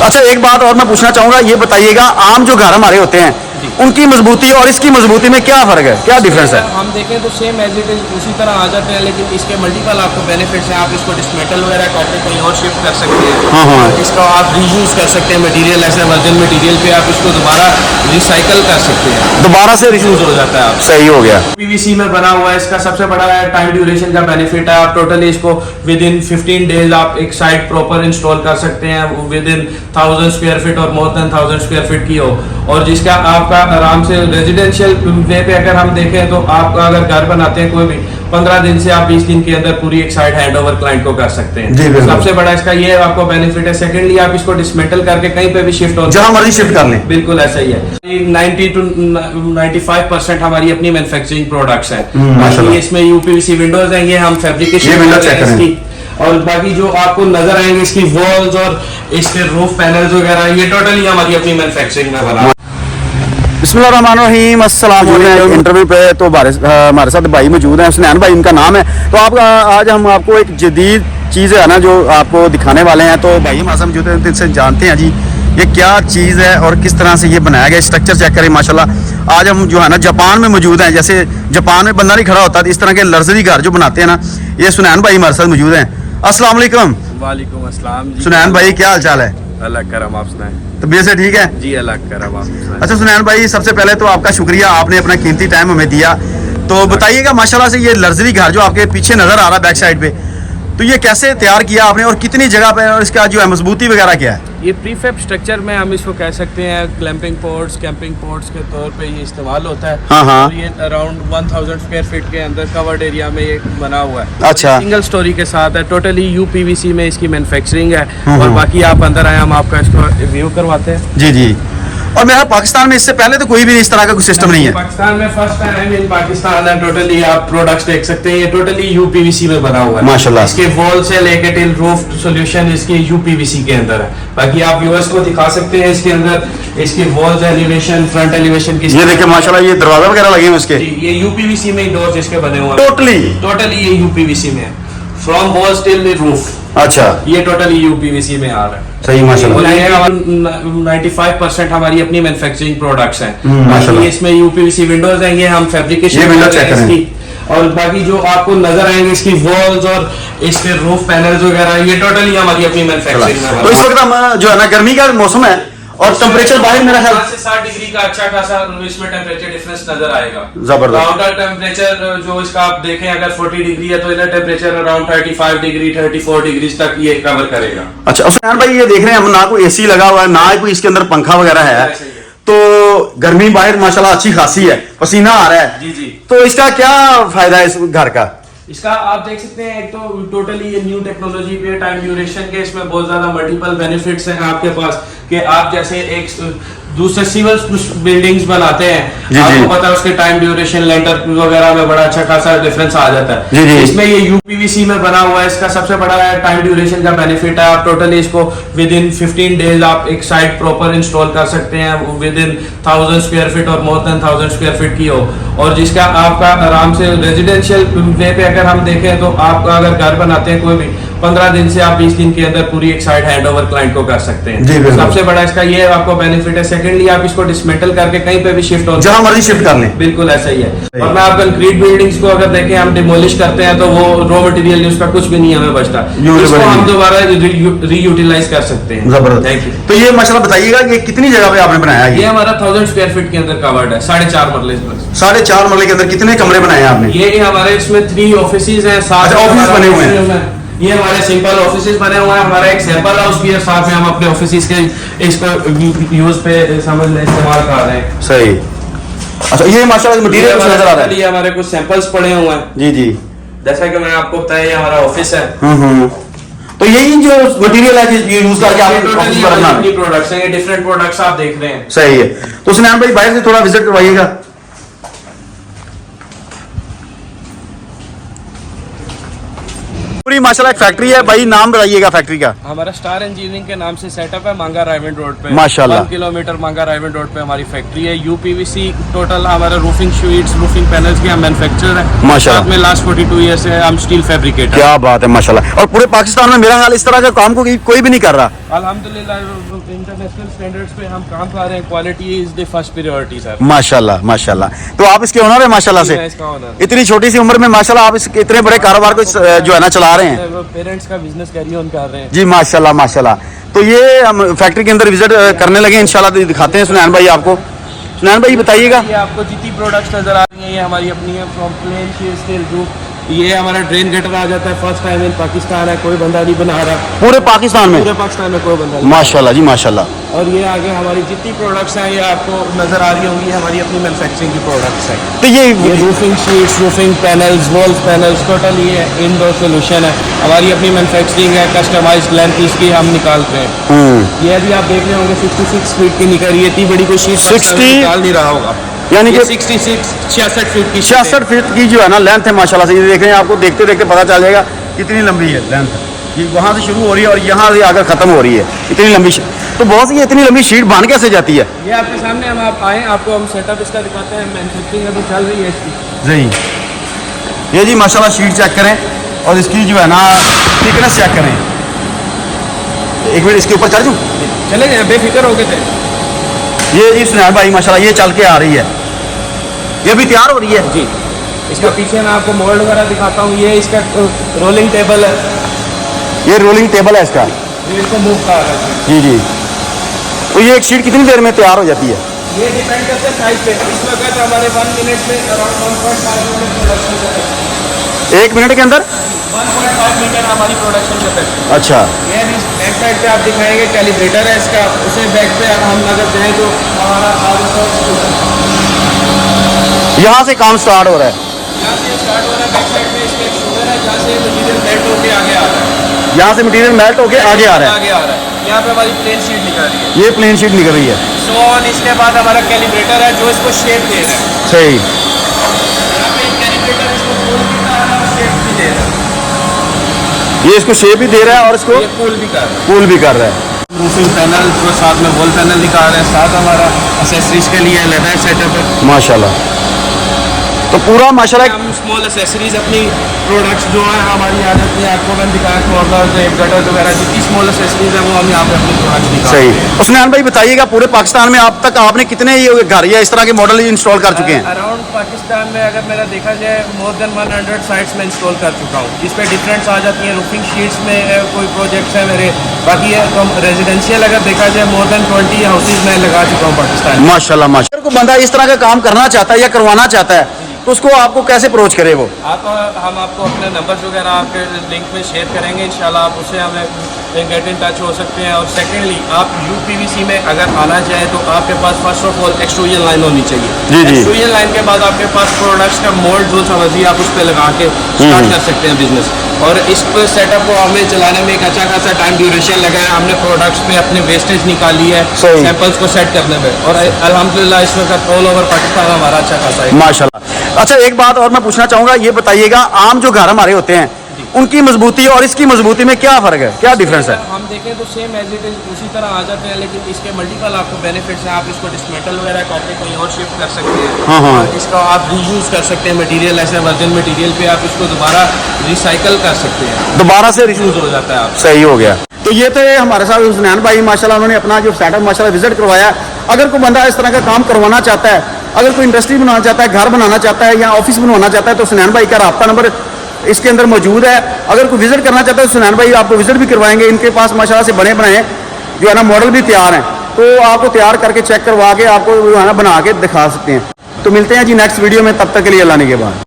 अच्छा एक बात और मैं पूछना चाहूंगा, ये बताइएगा आम जो घर हमारे होते हैं उनकी मजबूती और इसकी मजबूती में क्या फर्क है, क्या डिफरेंस है? हम देखें तो सेम एज इट इज उसी तरह आ जाते हैं, लेकिन इसके मल्टीपल आपको बेनिफिट्स हैं। आप इसको डिसमेटल वगैरह करके कहीं और शिफ्ट कर सकते हैं। हाँ हाँ। इसका आप रीयूज कर सकते हैं मटेरियल, ऐसे वर्जिन मटेरियल पे आप इसको दोबारा रिसाइकल कर सकते हैं, दोबारा से यूज हो जाता है। आप सही हो गया। पीवीसी में बना हुआ है, इसका सबसे बड़ा टाइम ड्यूरेशन का बेनिफिट है। आप टोटली इसको विद इन 15 डेज आप एक साइट प्रॉपर इंस्टॉल कर सकते हैं, विद इन 1000 स्क्वायर फीट और मोर देन 1000 स्क्वायर फीट की हो। और जिसका आपका आराम से रेजिडेंशियल वे पे अगर हम देखें तो आप अगर घर बनाते हैं कोई भी 15 दिन से आप 20 दिन के अंदर पूरी एक साइट हैंड ओवर क्लाइंट को कर सकते हैं। सबसे बड़ा इसका ये आपको बेनिफिट है। सेकेंडली आप इसको डिसमेंटल करके कहीं पे भी शिफ्ट हो, जहां मर्जी शिफ्ट कर लें। बिल्कुल ऐसा ही है। 90 to 95% हमारी अपनी मैन्युफैक्चरिंग प्रोडक्ट्स हैं। इसमें यूपीवीसी विंडोज हैं, ये हम फैब्रिकेशन इसकी, और बाकी जो आपको नजर आएंगे इसकी वॉल्स और इसके रूफ पैनल्स वगैरह, ये टोटली हमारी अपनी मैन्युफैक्चरिंग में बना। बिस्मिल्लाहिर्रहमानिर्रहीम, अस्सलाम वालेकुम। इंटरव्यू पे तो हमारे साथ भाई मौजूद हैं, सुनैन भाई इनका नाम है। तो आप आज हम आपको एक जदीद चीज़ है ना जो आपको दिखाने वाले हैं। तो भाई हमारे साथ मौजूद हैं, इनसे जानते हैं जी ये क्या चीज़ है और किस तरह से ये बनाया गया। स्ट्रक्चर चेक करें माशाल्लाह। आज हम जो है ना जापान में मौजूद हैं। जैसे जापान में बंदा नहीं खड़ा होता, इस तरह के लग्जरी घर जो बनाते हैं ना, ये सुनैन भाई हमारे साथ मौजूद हैं। अस्सलाम वालेकुम। वालेकुम अस्सलाम जी। सुनैन भाई क्या हाल चाल है? अल्लाह करम, आप सुनाएं। तबीयत से ठीक है जी? अल्लाह करम, आप सुनाएं। अच्छा सुनैन भाई, सबसे पहले तो आपका शुक्रिया, आपने अपना कीमती टाइम हमें दिया। तो बताइएगा माशाल्लाह से ये लग्जरी घर जो आपके पीछे नजर आ रहा है बैक साइड पे, तो ये कैसे तैयार किया आपने और कितनी जगह पे, और इसका जो है मजबूती वगैरह क्या है? ये प्रीफैब स्ट्रक्चर में हम इसको कह सकते हैं क्लैंपिंग पोर्ट्स, कैंपिंग पोर्ट्स के तौर पे ये इस्तेमाल होता है। हाँ हाँ। और ये अराउंड 1000 स्क्वायर फीट के अंदर कवर्ड एरिया में ये बना हुआ है। अच्छा। सिंगल स्टोरी के साथ है, टोटली यूपीवीसी में इसकी मैन्युफैक्चरिंग है। और बाकी आप अंदर आए, हम आपका इसको व्यू करवाते हैं। जी जी। और मेरा पाकिस्तान में इससे पहले तो कोई भी इस तरह का कोई सिस्टम नहीं है। पाकिस्तान में फर्स्ट टाइम इन पाकिस्तान है। टोटली आप प्रोडक्ट्स देख सकते हैं, ये टोटली यूपीवीसी में बना हुआ है माशाल्लाह। इसके वॉल से लेके टिल रूफ सॉल्यूशन इसके यूपीवीसी के अंदर है। बाकी आप व्यूअर्स को दिखा सकते हैं इसके अंदर इसकी वॉल्स एलिवेशन, फ्रंट एलिवेशन की। ये देखिए माशाल्लाह, ये दरवाजा वगैरह लगे हुए इसके। ये यूपीवीसी में डोर्स इसके बने हुए हैं। टोटली ये यूपीवीसी में है, फ्रॉम वॉल्स टिल रूफ। अच्छा, ये टोटली यूपीवीसी में आ रहा है। सही माशाल्लाह। 95% हमारी अपनी मैन्युफैक्चरिंग प्रोडक्ट्स हैं माशाल्लाह। इसमें यूपीवीसी विंडोज हैं, ये हम फैब्रिकेशन इसकी, और बाकी जो आपको नजर आएंगे इसकी वॉल्स और इसके रूफ पैनल्स वगैरह, ये टोटली हमारी अपनी मैन्युफैक्चरिंग में। तो इस वक्त हम जो है ना गर्मी का मौसम है और टेम्परेचर बाहर मेरा ख्याल 5 से 7 डिग्री का अच्छा खासा इसमें टेम्परेचर डिफरेंस नजर आएगा। जबरदस्त। आउटर टेम्परेचर जो इसका आप देखें अगर 40 डिग्री है तो inner temperature around 35 degree 34 degree तक ये कवर करेगा। अच्छा उस्मान भाई, ये देख रहे हैं हम, ना कोई एसी लगा हुआ है ना कोई इसके अंदर पंखा वगैरह है, तो गर्मी बाहर माशाल्लाह अच्छी खासी है, पसीना आ रहा है। जी जी। तो इसका क्या फायदा है इस घर का? इसका आप देख सकते हैं, एक तो टोटली ये न्यू टेक्नोलॉजी पे टाइम ड्यूरेशन के इसमें बहुत ज्यादा मल्टीपल बेनिफिट्स हैं आपके पास, कि आप जैसे एक दूसरे सिविल बिल्डिंग्स बनाते हैं, आपको पता है उसके टाइम ड्यूरेशन लेंटर वगैरह में बड़ा अच्छा खासा डिफरेंस आ जाता है। जी। इसमें ये यूपीवीसी में बना हुआ है, इसका सबसे बड़ा टाइम ड्यूरेशन का बेनिफिट है। आप टोटली इसको विद इन 15 डेज आप एक साइट प्रॉपर इंस्टॉल कर सकते हैं, विद इन 1000 स्क्वायर फीट और मोर देन 1000 स्क्वायर फीट की हो। और जिसका आपका आराम से रेजिडेंशियल वे पे अगर हम देखें तो आप अगर घर बनाते हैं कोई भी 15 दिन से आप 20 दिन के अंदर पूरी एक साइट हैंड ओवर क्लाइंट को कर सकते हैं। सबसे बड़ा इसका ये आपको बेनिफिट है। सेकेंडली आप इसको डिसमेंटल करके कहीं पे भी शिफ्ट हो, जहां मर्जी शिफ्ट कर लें। बिल्कुल ऐसा ही है। और मैं आप कंक्रीट बिल्डिंग्स को अगर देखें, हम डिमोलिश करते हैं तो वो रॉ मटेरियल उसका कुछ भी नहीं हमें बचता, इसको हम दोबारा रीयूटिलाइज कर सकते हैं। जबरदस्त। तो ये मसला बताइएगा कि कितनी जगह पे आपने बनाया है? ये हमारा 1000 स्क्वायर फीट के अंदर कवर्ड है, 4.5 मरले। 4.5 मरले के अंदर कितने कमरे बनाए हैं आपने? ये हमारे इसमें 3 ऑफिसेज हैं, 7 ऑफिस बने हुए हैं। ये हमारे सिंपल ऑफिसेज बने हुए हैं। हमारा एक सैंपल हाउस भी है साथ में, हम अपने ऑफिसेज के इसको यूज पे समझ लें इस्तेमाल कर रहे हैं। सही। अच्छा, ये माशाल्लाह मटेरियल नजर आ रहा है। ये हमारे कुछ सैंपल्स पड़े हुए हैं। जी जी। जैसा कि मैंने आपको बताया, ये हमारा ऑफिस है। तो यही जो मटेरियल है कि यूज करके आप ऑफिस पर अपना प्रोडक्ट्स हैं, ये डिफरेंट प्रोडक्ट्स आप देख रहे हैं। सही है। तो सुनैन भाई बाहर से थोड़ा विजिट करवाइएगा। पूरी माशाल्लाह एक फैक्ट्री है भाई, नाम बताइएगा फैक्ट्री का। हमारा स्टार इंजीनियरिंग के नाम से सेटअप है, मांगा रायवन रोड पे। माशाल्लाह 1 किलोमीटर मांगा रायवन रोड पे हमारी फैक्ट्री है। यूपीवीसी टोटल हमारा रूफिंग शीट्स, रूफिंग पैनल्स की हम मैन्युफैक्चरर है माशाल्लाह। साथ में लास्ट 42 ईयर से हम स्टील फैब्रिकेटर। क्या बात है माशाल्लाह। और पूरे पाकिस्तान में मेरा ख्याल इस तरह का काम को कोई भी नहीं कर रहा। अल्हम्दुलिल्लाह इंटरनेशनल स्टैंडर्ड्स पे हम काम कर रहे हैं। Quality is the first priority sir. माशाल्लाह माशाल्लाह। तो आप इसके ओनर है माशाल्लाह से, मैं इसका ओनर। इतनी छोटी सी उम्र में माशाल्लाह आप इतने बड़े कारोबार को जो है ना चला रहे हैं। पेरेंट्स का बिजनेस कैरी ऑन कर रहे हैं जी माशाल्लाह माशाल्लाह। तो ये हम फैक्ट्री के अंदर विजिट करने लगे इंशाल्लाह, तो दिखाते हैं सुनैन भाई आपको। सुनैन भाई बताइएगा। ये आपको जितनी प्रोडक्ट्स नजर आ रही हैं ये हमारी अपनी है। From plain sheet steel roof, ये हमारा ड्रेन गटर आ जाता है। फर्स्ट टाइम इन पाकिस्तान है, कोई बंदा नहीं बना रहा पूरे पाकिस्तान में? पूरे पाकिस्तान में कोई बंदा नहीं। माशाल्लाह जी माशाल्लाह। और ये आगे हमारी जितनी प्रोडक्ट्स हैं ये आपको नजर आ रही होंगी, ये हमारी अपनी मैन्युफैक्चरिंग की प्रोडक्ट्स हैं। तो ये roofing sheets, roofing panels, wall panels, total ये इंडोर सोल्यूशन है। हमारी अपनी मैन्युफैक्चरिंग है, कस्टमाइज्ड लेंथ इसकी हम निकालते हैं। ये अभी आप देख रहे होंगे 66 फीट की निकल रही है। इतनी बड़ी कोई शीट 60 निकाल नहीं रहा होगा, यानी कि 66 फीट की 66 फीट की जो है ना लेंथ है माशाल्लाह से। ये देख रहे हैं, आपको देखते देखते पता चल जाएगा कितनी लंबी है लेंथ। ये वहाँ से शुरू हो रही है और यहाँ से आकर खत्म हो रही है, इतनी लंबी। तो बहुत सी इतनी लंबी शीट बन कैसे जाती है? ये आपके सामने हम आप आए, आपको हम सेटअप इसका दिखाते हैं। मैन्युफैक्चरिंग अभी चल रही है इसकी। जी ये जी माशाल्लाह शीट चेक करें और इसकी जो है ना थिकनेस चेक करें। एक मिनट इसके ऊपर चढ़ जाऊँ? चले गए, बेफिक्र हो गए थे। ये जी सुनैन भाई माशाल्लाह ये चल के आ रही है, ये भी तैयार हो रही है जी। इसका पीछे मैं आपको मोल्ड वगैरह दिखाता हूँ। ये इसका रोलिंग टेबल है, ये रोलिंग टेबल है इसका। ये इसको मूव कर रहा है। जी जी। तो ये एक शीट कितनी देर में तैयार हो जाती है? ये डिपेंड करता है साइज पे। इस वक्त हमारे 1 मिनट में अराउंड 1.5 मिनट प्रोडक्शन करते हैं। 1 मिनट के अंदर 1.5 मिनट हमारी प्रोडक्शन करते हैं। अच्छा। ये बैक साइड पे आप दिखाएंगे कैलिब्रेटर है इसका। उसे बैक पे हम अगर जाएँ तो हमारा यहाँ से काम स्टार्ट हो रहा है। यहाँ से स्टार्ट हो रहा है। बैक साइड में इसका एक शुगर है जहाँ से मटीरियल मेल्ट होकर आगे आ रहा है। यहाँ से मटीरियल मेल्ट होके आगे आ रहा है। आगे आ रहा है। यहाँ पे हमारी प्लेन शीट निकल रही है। ये प्लेन शीट निकल रही है। सो इसके बाद हमारा कैलिब्रेटर है जो इसको शेप दे रहा है। सही। यहाँ पे कैलिब्रेटर इसको पुल भी कर रहा है और शेप भी दे रहा है। ये इसको शेप भी दे रहा है और इसको ये पुल भी कर रहा है। कूल भी कर रहा है। रूफिंग पैनल जो साथ में वॉल पैनल निकाल रहे हैं, साथ हमारा एक्सेसरीज के लिए लेदर सेटअप है माशाल्लाह। तो पूरा माशाल्लाह हम स्मॉल एक्सेसरीज अपनी प्रोडक्ट्स जो है हमारी आ जाती है। आपको मैंने दिखाया मॉडल टेप गटर वगैरह जितनी स्मॉल एक्सेसरीज है वो हम यहाँ पे अपनी प्रोडक्ट्स दिखा। सही। उस्मान भाई बताइएगा पूरे पाकिस्तान में आप तक आपने कितने ये घर या इस तरह के मॉडल इंस्टॉल कर चुके हैं? अराउंड पाकिस्तान में अगर मेरा देखा जाए मोर देन 100 साइट्स में इंस्टॉल कर चुका हूँ, जिस पे डिफरेंट्स आ जाती हैं। रूफिंग शीट्स में कोई प्रोजेक्ट्स है मेरे, बाकी है तो रेजिडेंशियल अगर देखा जाए मोर देन 20 हाउसेज मैं लगा चुका हूँ पाकिस्तान में। माशाल्लाह माशाल्लाह। को बंदा इस तरह का काम करना चाहता है या करवाना चाहता है तो उसको आपको कैसे अप्रोच करे वो? हम आपको अपने नंबर्स वगैरह आपके लिंक में शेयर करेंगे इंशाल्लाह। आप उससे हमें गेट इन टच हो सकते हैं। और सेकेंडली आप यूपीवीसी में अगर आना चाहें तो आपके पास first of all extrusion line होनी चाहिए। जी जी। एक्सट्रूजन लाइन के बाद आपके पास प्रोडक्ट्स का मोल्ड जो समझिए आप उस पर लगा के स्टार्ट कर सकते हैं बिजनेस। और इस सेटअप को हमें चलाने में एक अच्छा खासा टाइम ड्यूरेशन लगा है। हमने प्रोडक्ट्स में अपनी वेस्टेज निकाली है सैंपल्स को सेट करने में, और अल्हम्दुलिल्लाह इस वक्त ऑल ओवर पाकिस्तान हमारा अच्छा खासा है माशाल्लाह। अच्छा एक बात और मैं पूछना चाहूंगा, ये बताइएगा आम जो घर हमारे होते हैं उनकी मजबूती और इसकी मजबूती में क्या फर्क है, क्या डिफरेंस है? हम देखें तो सेम एज इट इज उसी तरह आ जाते हैं, लेकिन इसके मल्टीपल आपको बेनिफिट्स हैं। आप इसको डिस्मेंटल वगैरह करके कहीं और शिफ्ट कर सकते हैं। हाँ हाँ। इसका आप रीयूज कर सकते हैं मटेरियल, ऐसे वर्जिन मटेरियल पे आप इसको दोबारा रिसाइकल कर सकते हैं, दोबारा से यूज हो जाता है। आप सही हो गया। तो ये थे हमारे साथ उस्मान भाई माशाल्लाह, उन्होंने अपना जो सेटअप माशाल्लाह विजिट करवाया। अगर कोई बंदा इस तरह का काम करवाना चाहता है, अगर कोई इंडस्ट्री बनाना चाहता है, घर बनाना चाहता है या ऑफिस बनवाना चाहता है तो उस्मान भाई का रब्ता नंबर इसके अंदर मौजूद है। अगर कोई विजिट करना चाहता है तो उस्मान भाई आपको विजिट भी करवाएंगे। इनके पास माशाल्लाह से बने बनाए जो है ना मॉडल भी तैयार हैं, तो आपको तैयार करके चेक करवा के आपको जो है ना बना के दिखा सकते हैं। तो मिलते हैं जी नेक्स्ट वीडियो में, तब तक के लिए अल्लाह ने के बाद।